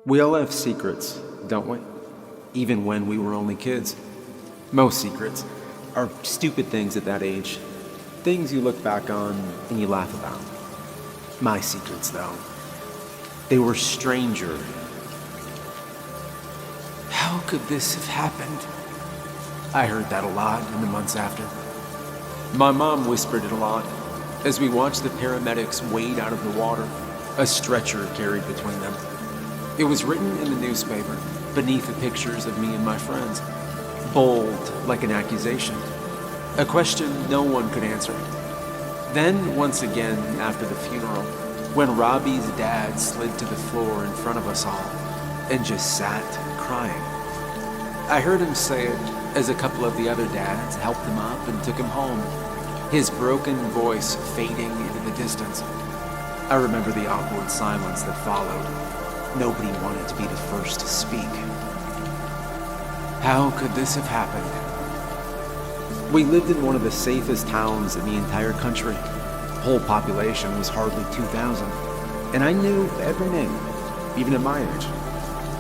We all have secrets, don't we? Even when we were only kids. Most secrets are stupid things at that age. Things you look back on and you laugh about. My secrets, though, they were stranger. How could this have happened? I heard that a lot in the months after. My mom whispered it a lot as we watched the paramedics wade out of the water, a stretcher carried between them. It was written in the newspaper, beneath the pictures of me and my friends, bold like an accusation, a question no one could answer. Then, once again, after the funeral, when Robbie's dad slid to the floor in front of us all and just sat crying. I heard him say it as a couple of the other dads helped him up and took him home, his broken voice fading into the distance. I remember the awkward silence that followed. Nobody wanted to be the first to speak. How could this have happened? We lived in one of the safest towns in the entire country. The whole population was hardly 2,000, and I knew every name, even at my age.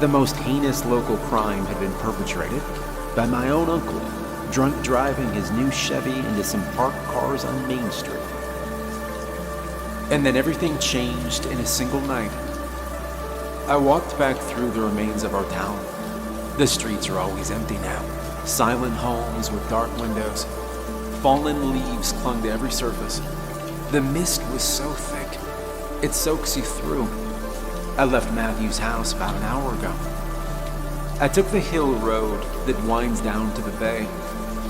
The most heinous local crime had been perpetrated by my own uncle, drunk driving his new Chevy into some parked cars on Main Street. And then everything changed in a single night. I walked back through the remains of our town. The streets are always empty now. Silent homes with dark windows. Fallen leaves clung to every surface. The mist was so thick, it soaks you through. I left Matthew's house about an hour ago. I took the hill road that winds down to the bay.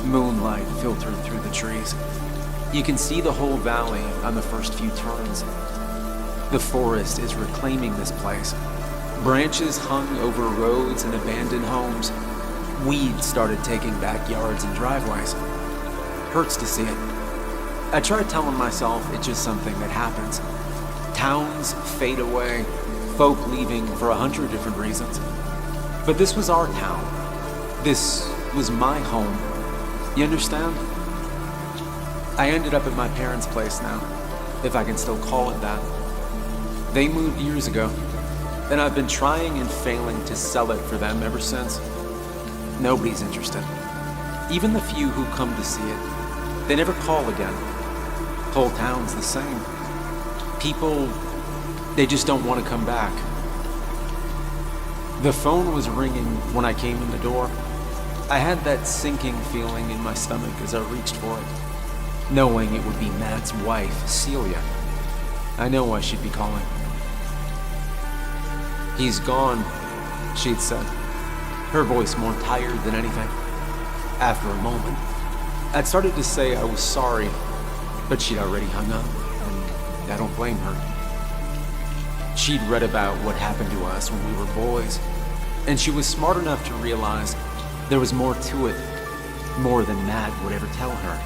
Moonlight filtered through the trees. You can see the whole valley on the first few turns. The forest is reclaiming this place. Branches hung over roads and abandoned homes. Weeds started taking backyards and driveways. Hurts to see it. I tried telling myself it's just something that happens. Towns fade away, folk leaving for 100 different reasons. But this was our town. This was my home. You understand? I ended up at my parents' place now, if I can still call it that. They moved years ago, and I've been trying and failing to sell it for them ever since. Nobody's interested. Even the few who come to see it, they never call again. Whole town's the same. People, they just don't want to come back. The phone was ringing when I came in the door. I had that sinking feeling in my stomach as I reached for it, knowing it would be Matt's wife, Celia. I know why she'd be calling. "He's gone," she'd said, her voice more tired than anything. After a moment, I'd started to say I was sorry, but she'd already hung up, and I don't blame her. She'd read about what happened to us when we were boys, and she was smart enough to realize there was more to it, more than Matt would ever tell her.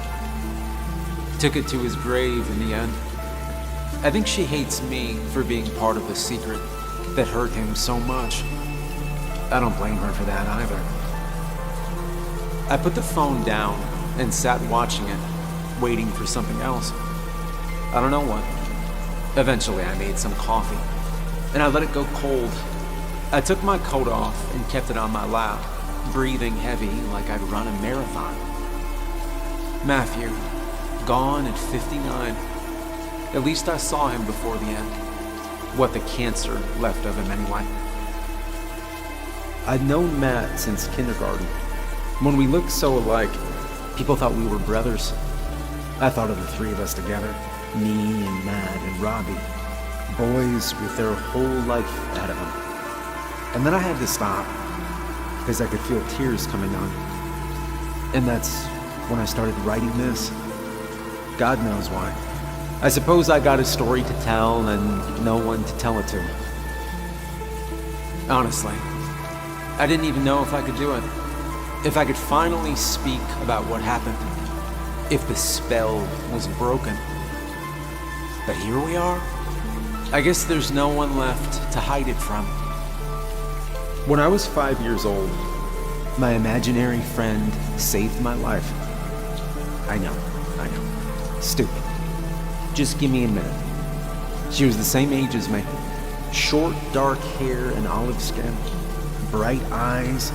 Took it to his grave in the end. I think she hates me for being part of the secret that hurt him so much. I don't blame her for that either. I put the phone down and sat watching it, waiting for something else. I don't know what. Eventually I made some coffee, and I let it go cold. I took my coat off and kept it on my lap, breathing heavy like I'd run a marathon. Matthew, gone at 59. At least I saw him before the end. What the cancer left of him anyway. I'd known Matt since kindergarten. When we looked so alike, people thought we were brothers. I thought of the three of us together, me and Matt and Robbie, boys with their whole life ahead of them. And then I had to stop, because I could feel tears coming on. And that's when I started writing this. God knows why. I suppose I got a story to tell and no one to tell it to. Honestly, I didn't even know if I could do it. If I could finally speak about what happened. If the spell was broken. But here we are. I guess there's no one left to hide it from. When I was 5 years old, my imaginary friend saved my life. I know. Stupid. Just give me a minute. She was the same age as me. Short, dark hair and olive skin, bright eyes,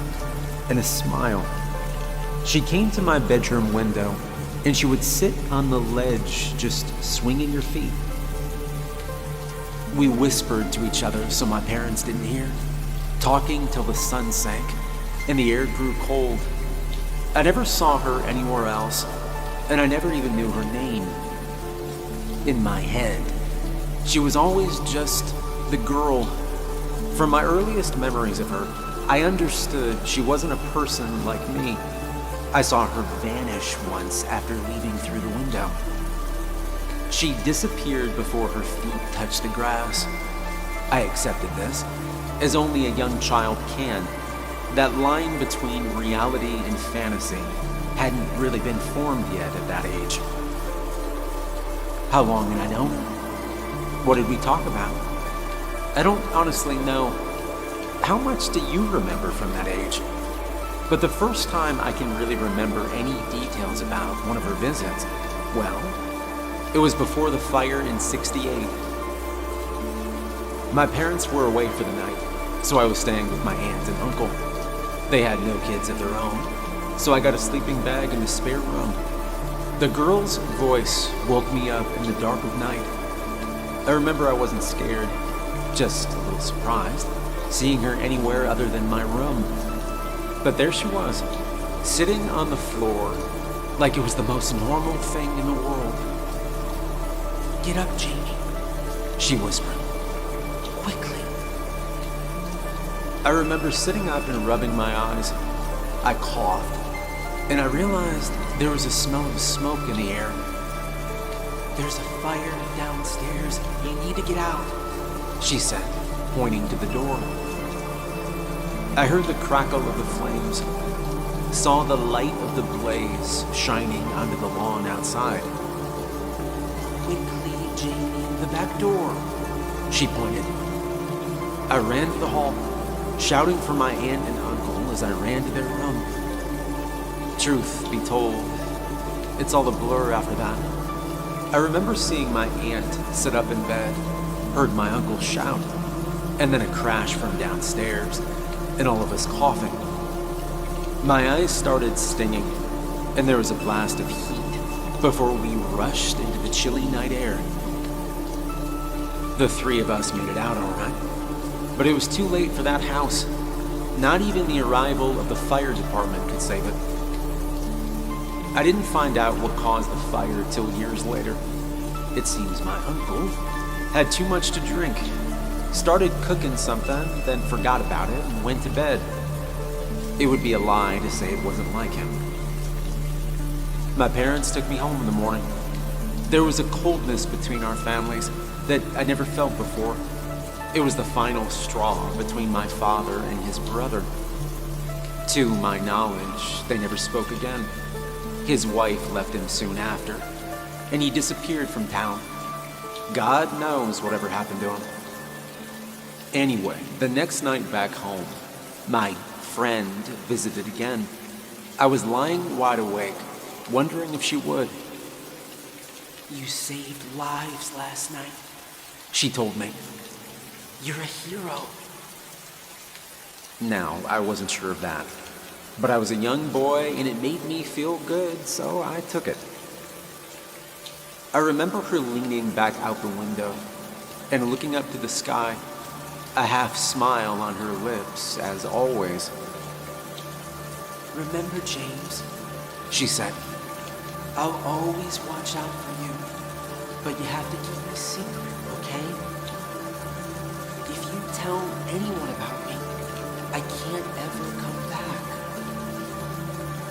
and a smile. She came to my bedroom window, and she would sit on the ledge, just swinging her feet. We whispered to each other so my parents didn't hear, talking till the sun sank and the air grew cold. I never saw her anywhere else, and I never even knew her name. In my head, she was always just the girl. From my earliest memories of her, I understood she wasn't a person like me. I saw her vanish once after leaving through the window. She disappeared before her feet touched the grass. I accepted this, as only a young child can. That line between reality and fantasy hadn't really been formed yet at that age. How long had I known her? What did we talk about? I don't honestly know. How much do you remember from that age? But the first time I can really remember any details about one of her visits, well, it was before the fire in '68. My parents were away for the night, so I was staying with my aunt and uncle. They had no kids of their own, so I got a sleeping bag in the spare room. The girl's voice woke me up in the dark of night. I remember I wasn't scared, just a little surprised, seeing her anywhere other than my room. But there she was, sitting on the floor, like it was the most normal thing in the world. "Get up, Jamie," she whispered. "Quickly." I remember sitting up and rubbing my eyes. I coughed, and I realized there was a smell of smoke in the air. "There's a fire downstairs. You need to get out," she said, pointing to the door. I heard the crackle of the flames, saw the light of the blaze shining onto the lawn outside. "Quickly, Jamie, the back door," she pointed. I ran to the hall, shouting for my aunt and uncle as I ran to their room. Truth be told, it's all a blur after that. I remember seeing my aunt sit up in bed, heard my uncle shout, and then a crash from downstairs, and all of us coughing. My eyes started stinging, and there was a blast of heat before we rushed into the chilly night air. The three of us made it out all right, but it was too late for that house. Not even the arrival of the fire department could save it. I didn't find out what caused the fire till years later. It seems my uncle had too much to drink, started cooking something, then forgot about it and went to bed. It would be a lie to say it wasn't like him. My parents took me home in the morning. There was a coldness between our families that I never felt before. It was the final straw between my father and his brother. To my knowledge, they never spoke again. His wife left him soon after, and he disappeared from town. God knows whatever happened to him. Anyway, the next night back home, my friend visited again. I was lying wide awake, wondering if she would. "You saved lives last night," she told me. "You're a hero." Now, I wasn't sure of that, but I was a young boy and it made me feel good, so I took it. I remember her leaning back out the window and looking up to the sky, a half smile on her lips, as always. "Remember, James," she said, "I'll always watch out for you, but you have to keep my secret, okay? If you tell anyone about me, I can't ever come back."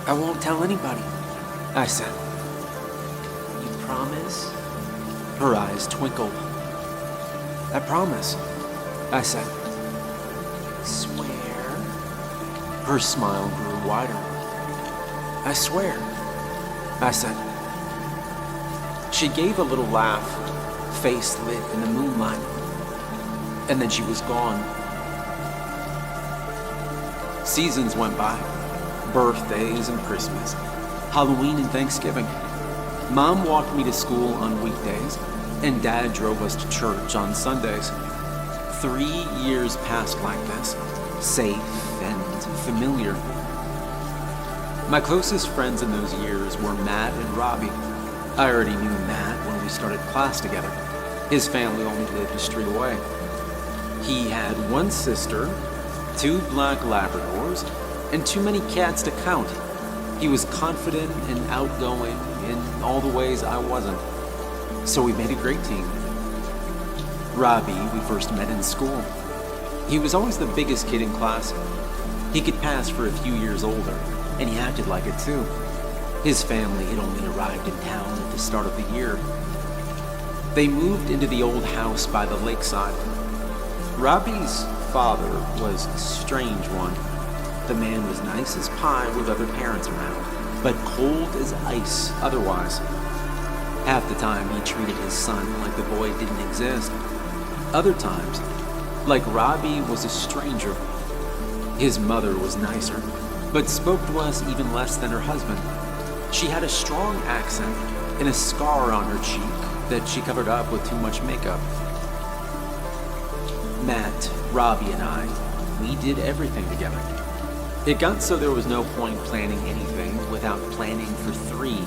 "I won't tell anybody," I said. "You promise?" Her eyes twinkled. "I promise," I said. "Swear?" Her smile grew wider. "I swear," I said. She gave a little laugh, face lit in the moonlight, and then she was gone. Seasons went by, birthdays and Christmas, Halloween and Thanksgiving. Mom walked me to school on weekdays, and Dad drove us to church on Sundays. 3 years passed like this, safe and familiar. My closest friends in those years were Matt and Robbie. I already knew Matt when we started class together. His family only lived a street away. He had one sister, 2 black Labradors, and too many cats to count. He was confident and outgoing in all the ways I wasn't. So we made a great team. Robbie, we first met in school. He was always the biggest kid in class. He could pass for a few years older, and he acted like it too. His family had only arrived in town at the start of the year. They moved into the old house by the lakeside. Robbie's father was a strange one. The man was nice as pie with other parents around, but cold as ice otherwise. Half the time he treated his son like the boy didn't exist. Other times, like Robbie was a stranger. His mother was nicer, but spoke to us even less than her husband. She had a strong accent and a scar on her cheek that she covered up with too much makeup. Matt, Robbie, and I, we did everything together. It got so there was no point planning anything without planning for 3.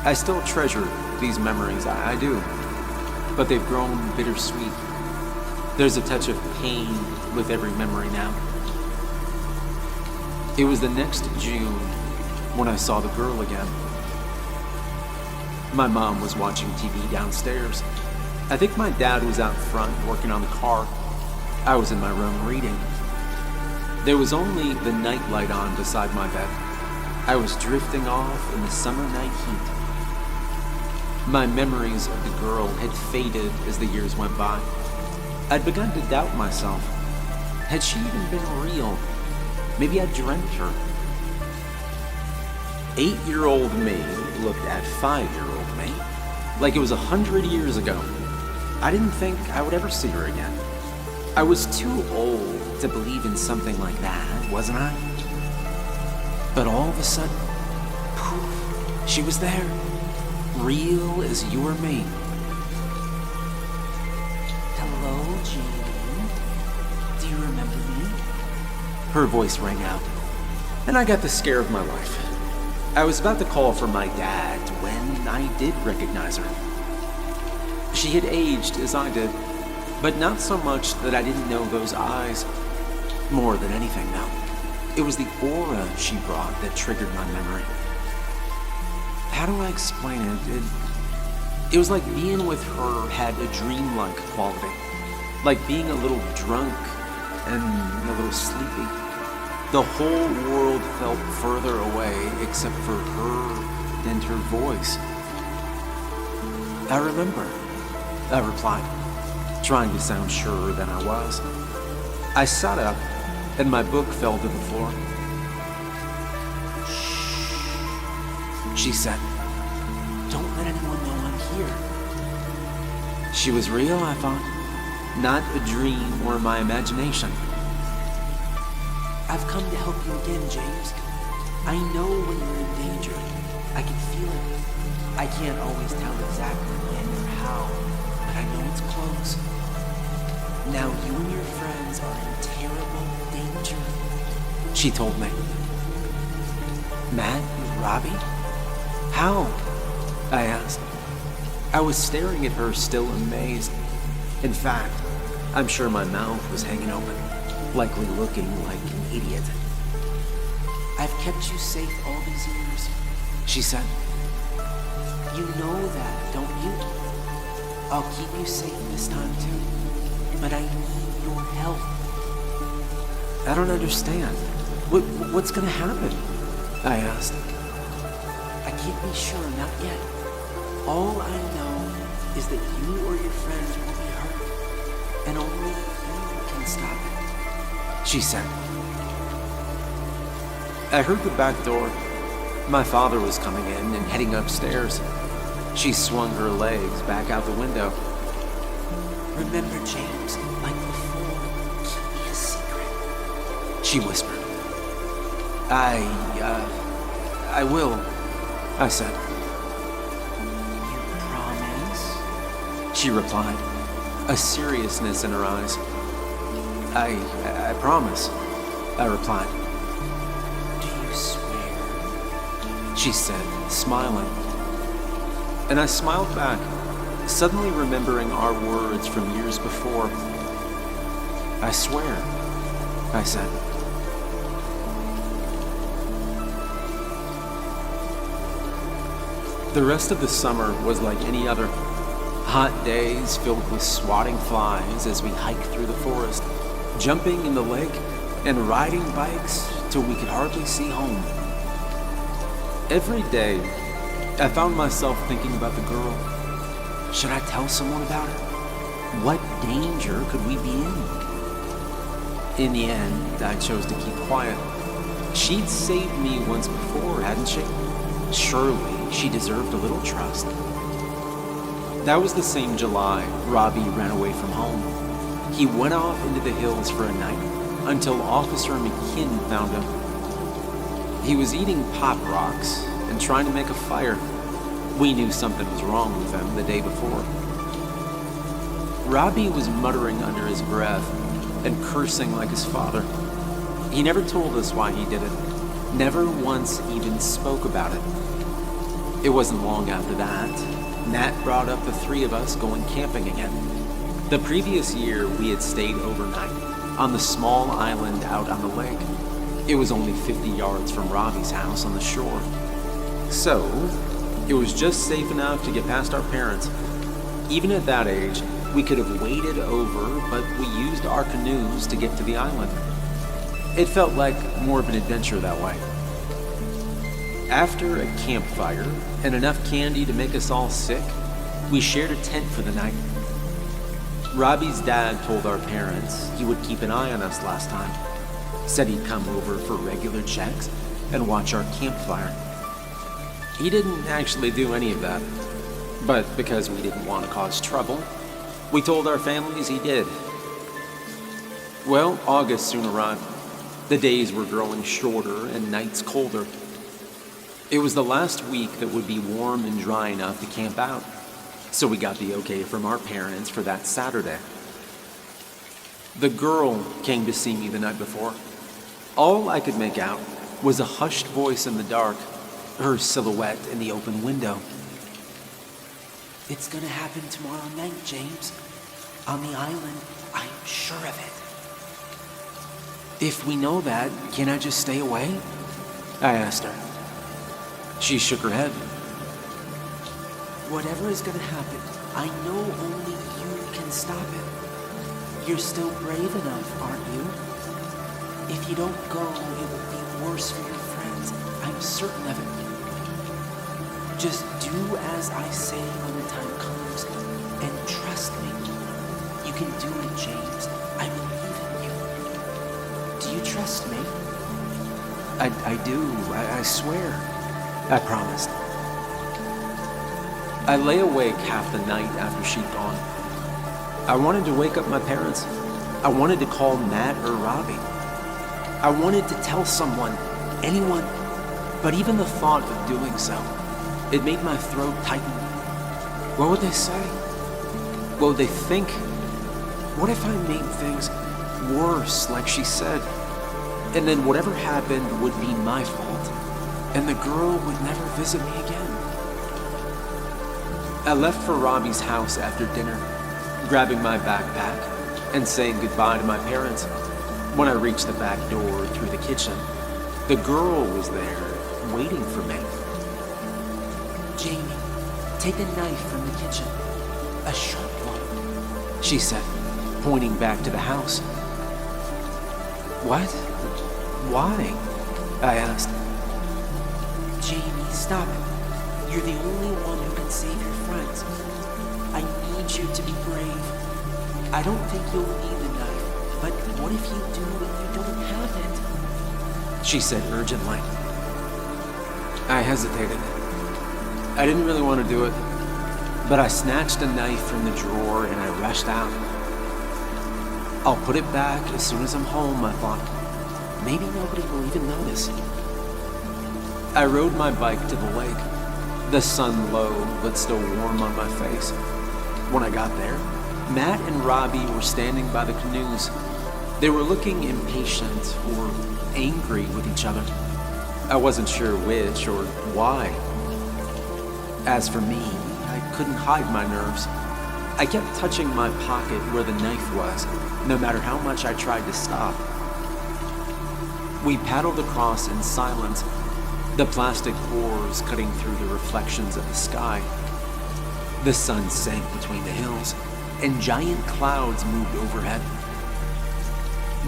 I still treasure these memories, I do, but they've grown bittersweet. There's a touch of pain with every memory now. It was the next June when I saw the girl again. My mom was watching TV downstairs. I think my dad was out front working on the car. I was in my room reading. There was only the nightlight on beside my bed. I was drifting off in the summer night heat. My memories of the girl had faded as the years went by. I'd begun to doubt myself. Had she even been real? Maybe I dreamt her. 8-year-old me looked at 5-year-old me like it was 100 years ago. I didn't think I would ever see her again. I was too old to believe in something like that, wasn't I? But all of a sudden, poof, she was there, real as you or me. Hello, Jane. Do you remember me? Her voice rang out, and I got the scare of my life. I was about to call for my dad when I did recognize her. She had aged as I did, but not so much that I didn't know those eyes. More than anything, though, it was the aura she brought that triggered my memory. How do I explain it? It was like being with her had a dreamlike quality, like being a little drunk and a little sleepy. The whole world felt further away except for her and her voice. I remember, I replied, trying to sound surer than I was. I sat up, and my book fell to the floor. Shh, she said. Don't let anyone know I'm here. She was real, I thought, not a dream or my imagination. I've come to help you again, James. I know when you're in danger. I can feel it. I can't always tell exactly when or how, but I know it's close. Now you and your friends are in terrible danger, she told me. Matt and Robbie? How? I asked. I was staring at her, still amazed. In fact, I'm sure my mouth was hanging open, likely looking like an idiot. I've kept you safe all these years, she said. You know that, don't you? I'll keep you safe this time too, but I need your help. I don't understand. What's gonna happen? I asked. I can't be sure, not yet. All I know is that you or your friends will be hurt, and only you can stop it, she said. I heard the back door. My father was coming in and heading upstairs. She swung her legs back out the window. Remember, James, like before, keep me a secret, she whispered. I will, I said. You promise? She replied. a seriousness in her eyes. I promise, I replied. Do you swear? She said, smiling. And I smiled back, suddenly remembering our words from years before. I swear, I said. The rest of the summer was like any other. Hot days filled with swatting flies as we hiked through the forest, jumping in the lake, and riding bikes till we could hardly see home. Every day, I found myself thinking about the girl. Should I tell someone about her? What danger could we be in? In the end, I chose to keep quiet. She'd saved me once before, hadn't she? Surely she deserved a little trust. That was the same July Robbie ran away from home. He went off into the hills for a night until Officer McKinn found him. He was eating pop rocks and trying to make a fire. We knew something was wrong with him the day before. Robbie was muttering under his breath and cursing like his father. He never told us why he did it, never once even spoke about it. It wasn't long after that, Nat brought up the three of us going camping again. The previous year, we had stayed overnight on the small island out on the lake. It was only 50 yards from Robbie's house on the shore. So, it was just safe enough to get past our parents. Even at that age, we could have waded over, but we used our canoes to get to the island. It felt like more of an adventure that way. After a campfire and enough candy to make us all sick, we shared a tent for the night. Robbie's dad told our parents he would keep an eye on us last time. Said he'd come over for regular checks and watch our campfire. He didn't actually do any of that, but because we didn't want to cause trouble, we told our families he did. Well, August soon arrived. The days were growing shorter and nights colder. It was the last week that would be warm and dry enough to camp out, so we got the okay from our parents for that Saturday. The girl came to see me the night before. All I could make out was a hushed voice in the dark, her silhouette in the open window. It's gonna happen tomorrow night, James. On the island, I'm sure of it. If we know that, can I just stay away? I asked her. She shook her head. Whatever is gonna happen, I know only you can stop it. You're still brave enough, aren't you? If you don't go, it will be worse for your friends. I'm certain of it. Just do as I say when the time comes, and trust me. You can do it, James. I believe in you. Do you trust me? I do. I swear. I promised. I lay awake half the night after she'd gone. I wanted to wake up my parents. I wanted to call Nat or Robbie. I wanted to tell someone, anyone, but even the thought of doing so, it made my throat tighten. What would they say? What would they think? What if I made things worse, like she said? And then whatever happened would be my fault, and the girl would never visit me again. I left for Robbie's house after dinner, grabbing my backpack and saying goodbye to my parents. When I reached the back door through the kitchen, the girl was there, waiting for me. Jamie, take a knife from the kitchen. A sharp one, she said, pointing back to the house. What? Why? I asked. Jamie, stop it. You're the only one who can save your friends. I need you to be brave. I don't think you'll need the knife, but what if you do and you don't have it? She said urgently. I hesitated. I didn't really want to do it, but I snatched a knife from the drawer and I rushed out. I'll put it back as soon as I'm home, I thought. Maybe nobody will even notice. I rode my bike to the lake, the sun low but still warm on my face. When I got there, Matt and Robbie were standing by the canoes. They were looking impatient or angry with each other. I wasn't sure which or why. As for me, I couldn't hide my nerves. I kept touching my pocket where the knife was, no matter how much I tried to stop. We paddled across in silence, the plastic oars cutting through the reflections of the sky. The sun sank between the hills, and giant clouds moved overhead.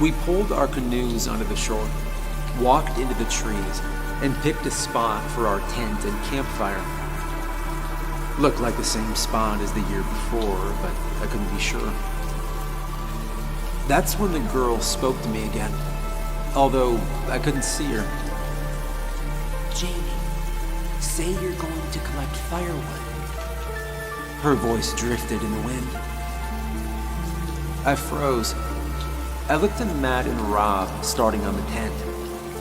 We pulled our canoes onto the shore, walked into the trees, and picked a spot for our tent and campfire. Looked like the same spot as the year before, but I couldn't be sure. That's when the girl spoke to me again, although I couldn't see her. Jamie, say you're going to collect firewood. Her voice drifted in the wind. I froze. I looked at Matt and Rob starting on the tent,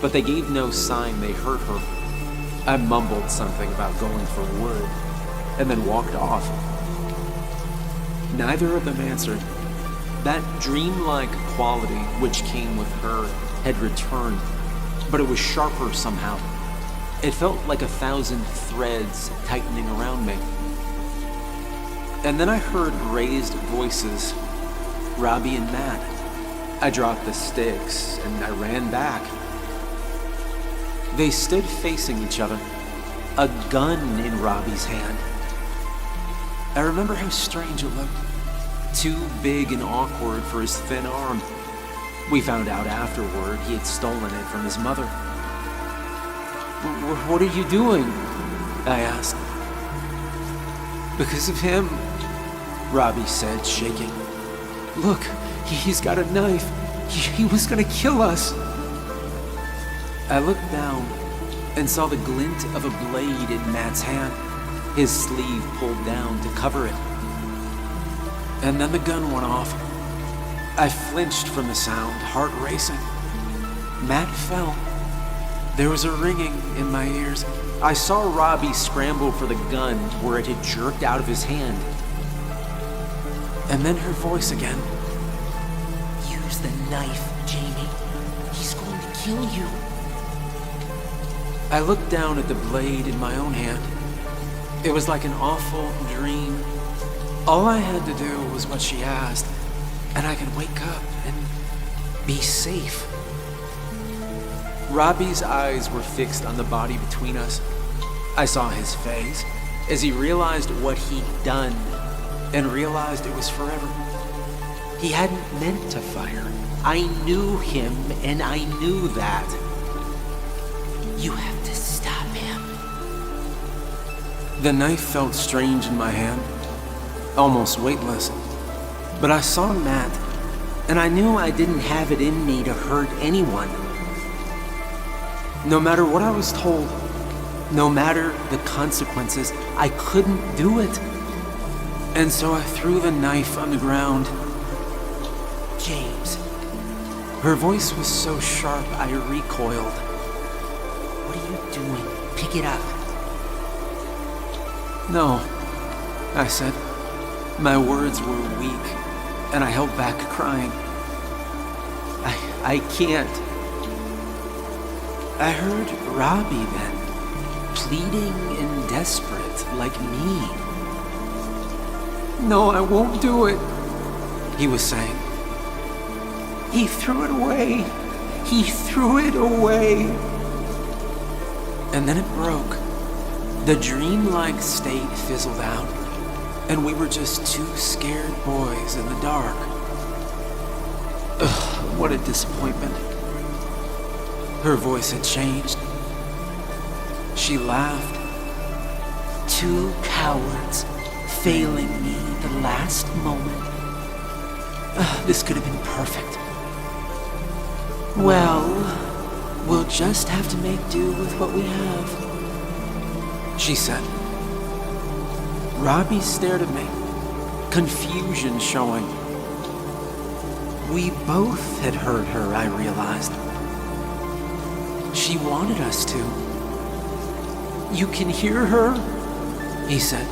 but they gave no sign they heard her. I mumbled something about going for wood, and then walked off. Neither of them answered. That dreamlike quality which came with her had returned, but it was sharper somehow. It felt like 1,000 threads tightening around me. And then I heard raised voices, Robbie and Matt. I dropped the sticks and I ran back. They stood facing each other, a gun in Robbie's hand. I remember how strange it looked. Too big and awkward for his thin arm. We found out afterward he had stolen it from his mother. What are you doing? I asked. Because of him, Robbie said, shaking. Look, he's got a knife. He was gonna kill us. I looked down and saw the glint of a blade in Matt's hand, his sleeve pulled down to cover it. And then the gun went off. I flinched from the sound, heart racing. Matt fell. There was a ringing in my ears. I saw Robbie scramble for the gun where it had jerked out of his hand. And then her voice again. Use the knife, Jamie. He's going to kill you. I looked down at the blade in my own hand. It was like an awful dream. All I had to do was what she asked, and I could wake up and be safe. Robbie's eyes were fixed on the body between us. I saw his face as he realized what he'd done and realized it was forever. He hadn't meant to fire. I knew him, and I knew that. You have to stop him. The knife felt strange in my hand, almost weightless. But I saw Matt, and I knew I didn't have it in me to hurt anyone. No matter what I was told, no matter the consequences, I couldn't do it. And so I threw the knife on the ground. James. Her voice was so sharp I recoiled. What are you doing? Pick it up. No, I said. My words were weak, and I held back crying. I can't. I heard Robbie then, pleading and desperate like me. No, I won't do it, he was saying. He threw it away. He threw it away. And then it broke. The dreamlike state fizzled out, and we were just two scared boys in the dark. Ugh, what a disappointment. Her voice had changed. She laughed. Two cowards failing me the last moment. This could have been perfect. Well, we'll just have to make do with what we have, she said. Robbie stared at me, confusion showing. We both had heard her, I realized. She wanted us to. You can hear her? He said.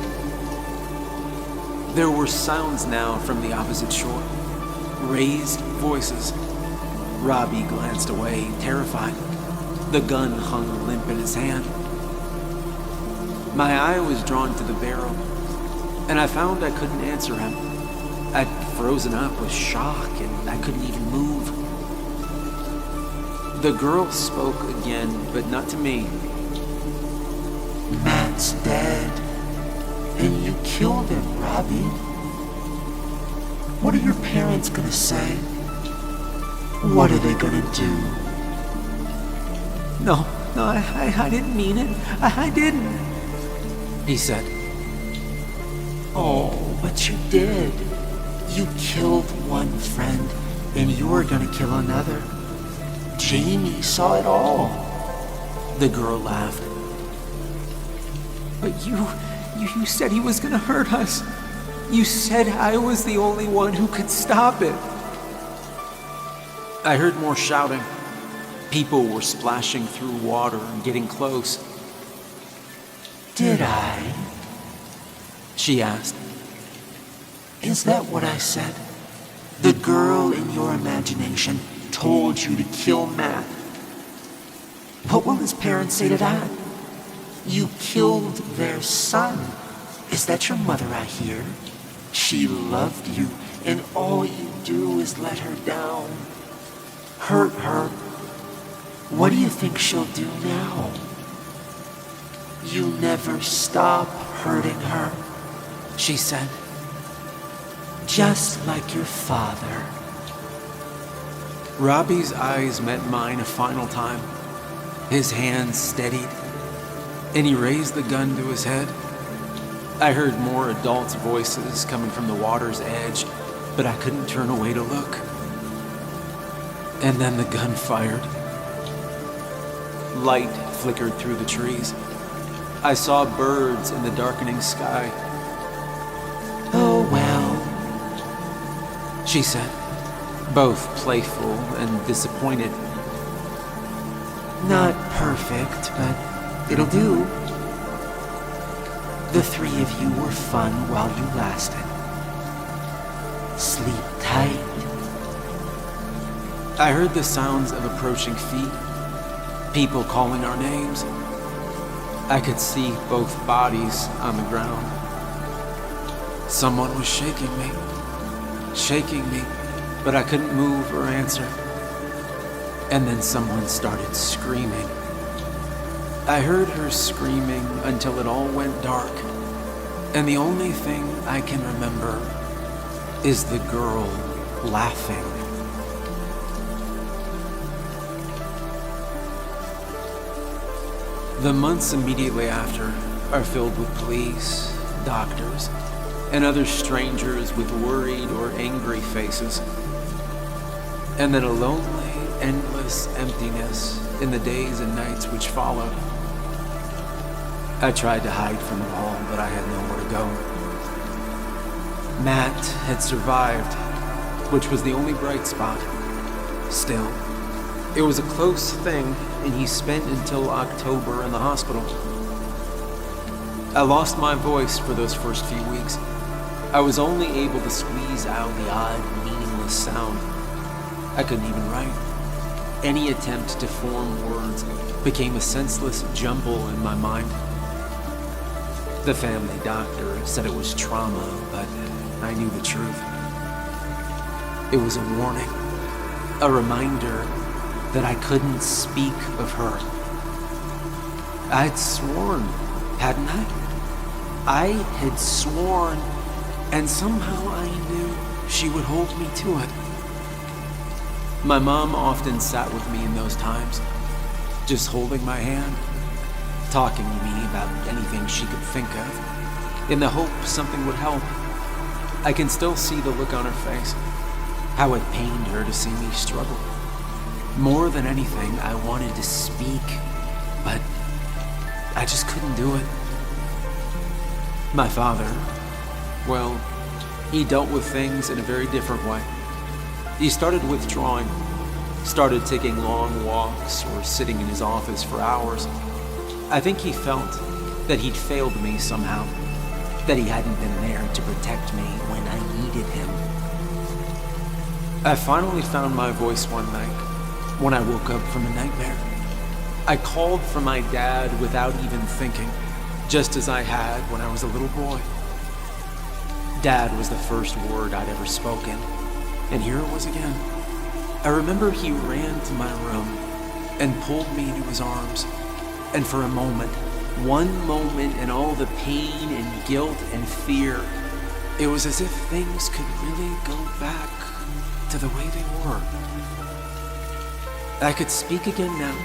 There were sounds now from the opposite shore. Raised voices. Robbie glanced away, terrified. The gun hung limp in his hand. My eye was drawn to the barrel, and I found I couldn't answer him. I'd frozen up with shock, and I couldn't even move. The girl spoke again, but not to me. Matt's dead, and you killed him, Robbie. What are your parents gonna say? What are they gonna do? No, I didn't mean it. I didn't, he said. Oh, but you did. You killed one friend, and you're gonna kill another. Jamie saw it all. The girl laughed. But you said he was gonna hurt us. You said I was the only one who could stop it. I heard more shouting. People were splashing through water and getting close. Did I? She asked. Is that what I said? The girl in your imagination told you to kill Matt. What will his parents say to that? You killed their son. Is that your mother I hear? She loved you, and all you do is let her down. Hurt her. What do you think she'll do now? You never stop hurting her, she said. Just like your father. Robbie's eyes met mine a final time. His hands steadied, and he raised the gun to his head. I heard more adults' voices coming from the water's edge, but I couldn't turn away to look. And then the gun fired. Light flickered through the trees. I saw birds in the darkening sky. Oh well, she said, both playful and disappointed. Not perfect, but it'll do. The three of you were fun while you lasted. Sleep tight. I heard the sounds of approaching feet, people calling our names. I could see both bodies on the ground. Someone was shaking me, but I couldn't move or answer. And then someone started screaming. I heard her screaming until it all went dark, and the only thing I can remember is the girl laughing. The months immediately after are filled with police, doctors, and other strangers with worried or angry faces. And then a lonely, endless emptiness in the days and nights which followed. I tried to hide from it all, but I had nowhere to go. Matt had survived, which was the only bright spot. Still, it was a close thing, and he spent until October in the hospital. I lost my voice for those first few weeks. I was only able to squeeze out the odd, meaningless sound. I couldn't even write. Any attempt to form words became a senseless jumble in my mind. The family doctor said it was trauma, but I knew the truth. It was a warning, a reminder that I couldn't speak of her. I'd sworn, hadn't I? I had sworn, and somehow I knew she would hold me to it. My mom often sat with me in those times, just holding my hand, talking to me about anything she could think of, in the hope something would help. I can still see the look on her face, how it pained her to see me struggle. More than anything, I wanted to speak, but I just couldn't do it. My father, well, he dealt with things in a very different way. He started withdrawing, started taking long walks or sitting in his office for hours. I think he felt that he'd failed me somehow, that he hadn't been there to protect me when I needed him. I finally found my voice one night when I woke up from a nightmare. I called for my dad without even thinking, just as I had when I was a little boy. Dad was the first word I'd ever spoken, and here it was again. I remember he ran to my room and pulled me into his arms, and for a moment, one moment in all the pain and guilt and fear, it was as if things could really go back to the way they were. I could speak again now,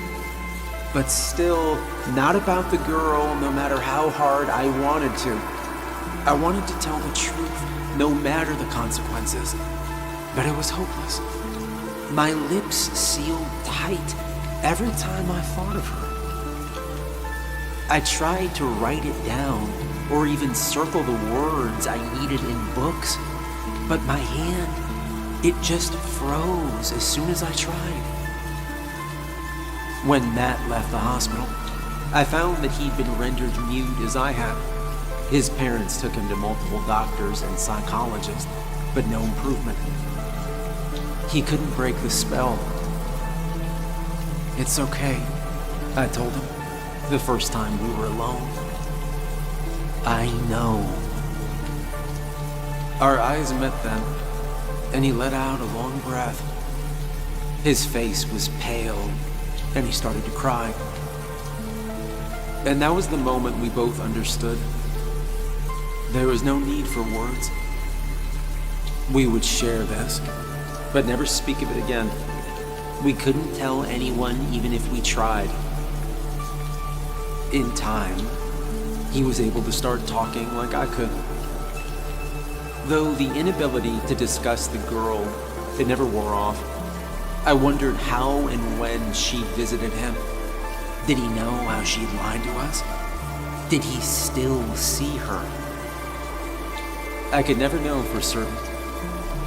but still not about the girl, no matter how hard I wanted to. I wanted to tell the truth, no matter the consequences, but it was hopeless. My lips sealed tight every time I thought of her. I tried to write it down or even circle the words I needed in books, but my hand, it just froze as soon as I tried. When Matt left the hospital, I found that he'd been rendered mute as I had. His parents took him to multiple doctors and psychologists, but no improvement. He couldn't break the spell. "It's okay," I told him, the first time we were alone. "I know." Our eyes met then, and he let out a long breath. His face was pale, and he started to cry. And that was the moment we both understood. There was no need for words. We would share this, but never speak of it again. We couldn't tell anyone even if we tried. In time, he was able to start talking like I could. Though the inability to discuss the girl, it never wore off. I wondered how and when she visited him. Did he know how she'd lied to us? Did he still see her? I could never know for certain.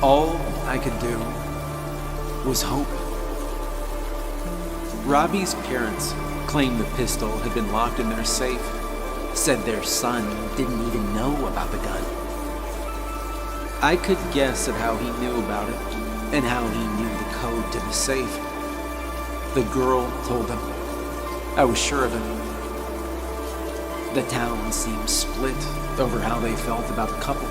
All I could do was hope. Robbie's parents claimed the pistol had been locked in their safe, said their son didn't even know about the gun. I could guess at how he knew about it and how he knew the code to the safe. The girl told him. I was sure of it. The town seemed split over how they felt about the couple.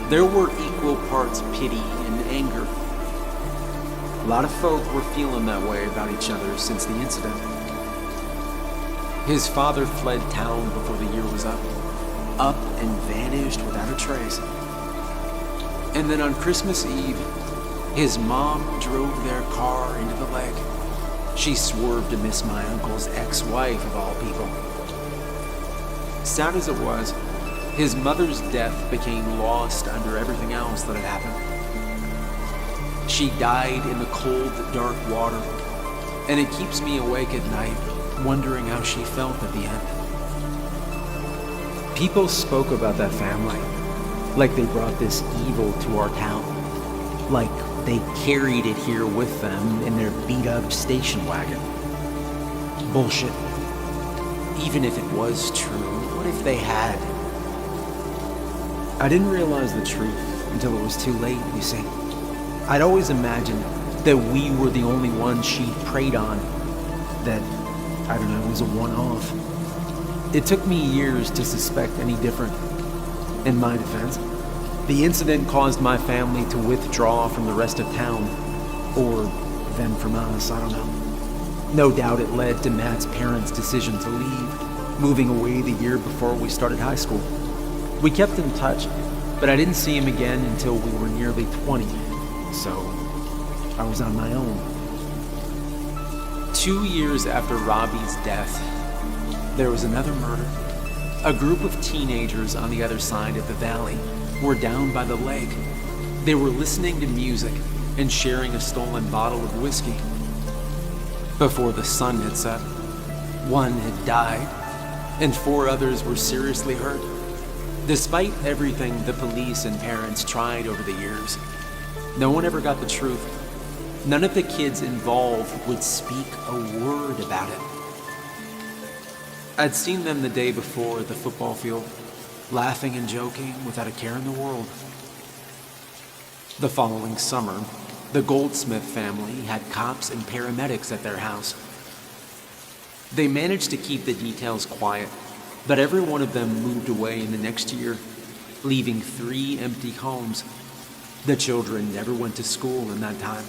There were equal parts pity and anger. A lot of folk were feeling that way about each other since the incident. His father fled town before the year was up and vanished without a trace. And then on Christmas Eve, his mom drove their car into the lake. She swerved to miss my uncle's ex-wife of all people. Sad as it was, his mother's death became lost under everything else that had happened. She died in the cold, dark water, and it keeps me awake at night, wondering how she felt at the end. People spoke about that family, like they brought this evil to our town, like they carried it here with them in their beat-up station wagon. Bullshit. Even if it was true, what if they had? I didn't realize the truth until it was too late, you see. I'd always imagined that we were the only ones she preyed on, that, I don't know, it was a one-off. It took me years to suspect any different. In my defense, the incident caused my family to withdraw from the rest of town, or them from us, I don't know. No doubt it led to Matt's parents' decision to leave, moving away the year before we started high school. We kept in touch, but I didn't see him again until we were nearly 20, so I was on my own. 2 years after Robbie's death, there was another murder. A group of teenagers on the other side of the valley were down by the lake. They were listening to music and sharing a stolen bottle of whiskey. Before the sun had set, one had died, and 4 others were seriously hurt. Despite everything the police and parents tried over the years, no one ever got the truth. None of the kids involved would speak a word about it. I'd seen them the day before at the football field, laughing and joking without a care in the world. The following summer, the Goldsmith family had cops and paramedics at their house. They managed to keep the details quiet, but every one of them moved away in the next year, leaving 3 empty homes. The children never went to school in that time.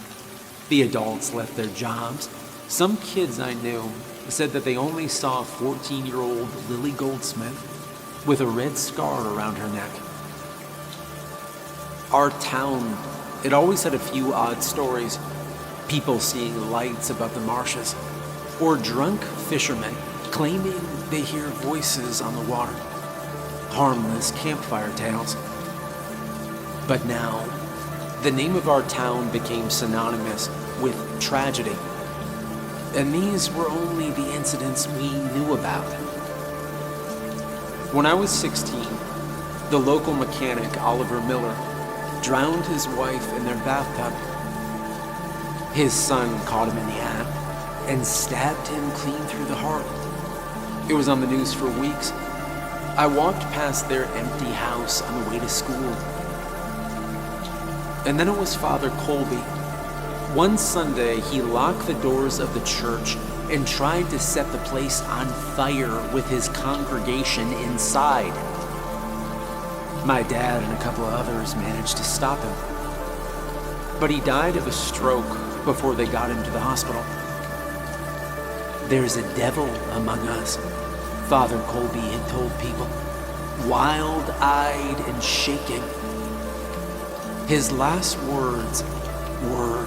The adults left their jobs. Some kids I knew said that they only saw 14-year-old Lily Goldsmith with a red scar around her neck. Our town, it always had a few odd stories. People seeing lights above the marshes, or drunk fishermen claiming they hear voices on the water. Harmless campfire tales. But now, the name of our town became synonymous with tragedy. And these were only the incidents we knew about. When I was 16, the local mechanic, Oliver Miller, drowned his wife in their bathtub. His son caught him in the act and stabbed him clean through the heart. It was on the news for weeks. I walked past their empty house on the way to school. And then it was Father Colby. One Sunday, he locked the doors of the church and tried to set the place on fire with his congregation inside. My dad and a couple of others managed to stop him. But he died of a stroke before they got him to the hospital. There's a devil among us, Father Colby had told people, wild-eyed and shaking. His last words were,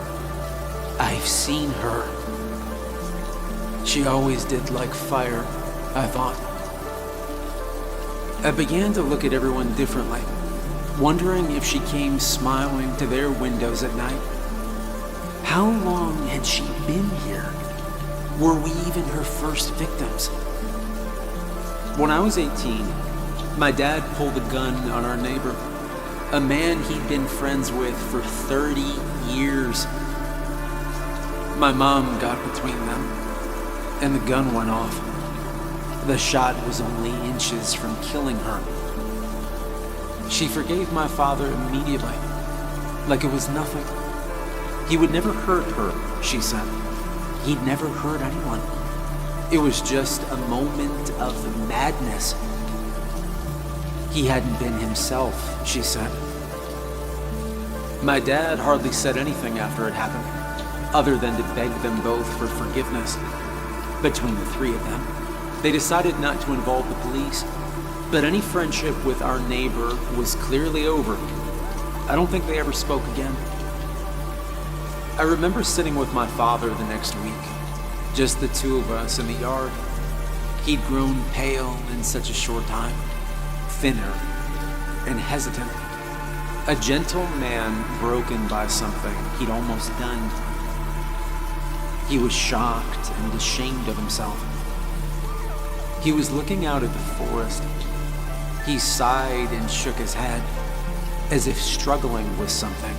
"I've seen her. She always did like fire," I thought. I began to look at everyone differently, wondering if she came smiling to their windows at night. How long had she been here? Were we even her first victims? When I was 18, my dad pulled a gun on our neighbor, a man he'd been friends with for 30 years. My mom got between them, and the gun went off. The shot was only inches from killing her. She forgave my father immediately, like it was nothing. He would never hurt her, she said. He'd never hurt anyone. It was just a moment of madness. He hadn't been himself, she said. My dad hardly said anything after it happened, other than to beg them both for forgiveness. Between the 3 of them, they decided not to involve the police, but any friendship with our neighbor was clearly over. I don't think they ever spoke again. I remember sitting with my father the next week, just the 2 of us in the yard. He'd grown pale in such a short time, thinner and hesitant. A gentle man broken by something he'd almost done. He was shocked and ashamed of himself. He was looking out at the forest. He sighed and shook his head, as if struggling with something,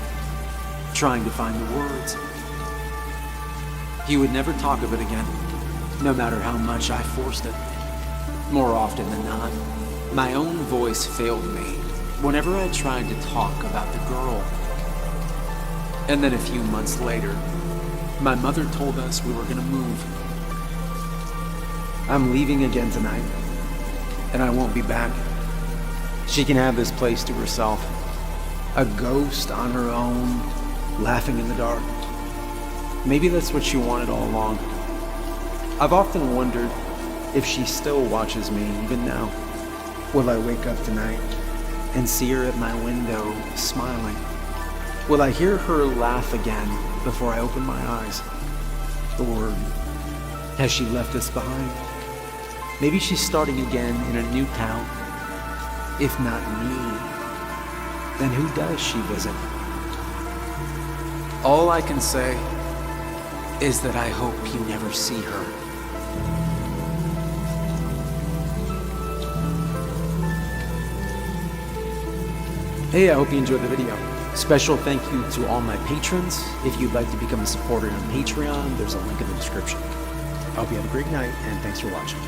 trying to find the words. He would never talk of it again, no matter how much I forced it. More often than not, my own voice failed me whenever I tried to talk about the girl. And then a few months later, my mother told us we were going to move. I'm leaving again tonight, and I won't be back. She can have this place to herself, a ghost on her own, laughing in the dark. Maybe that's what she wanted all along. I've often wondered if she still watches me even now. Will I wake up tonight and see her at my window smiling? Will I hear her laugh again before I open my eyes? Or has she left us behind? Maybe she's starting again in a new town. If not me, then who does she visit? All I can say is that I hope you never see her. Hey, I hope you enjoyed the video. Special thank you to all my patrons. If you'd like to become a supporter on Patreon, there's a link in the description. I hope you have a great night, and thanks for watching.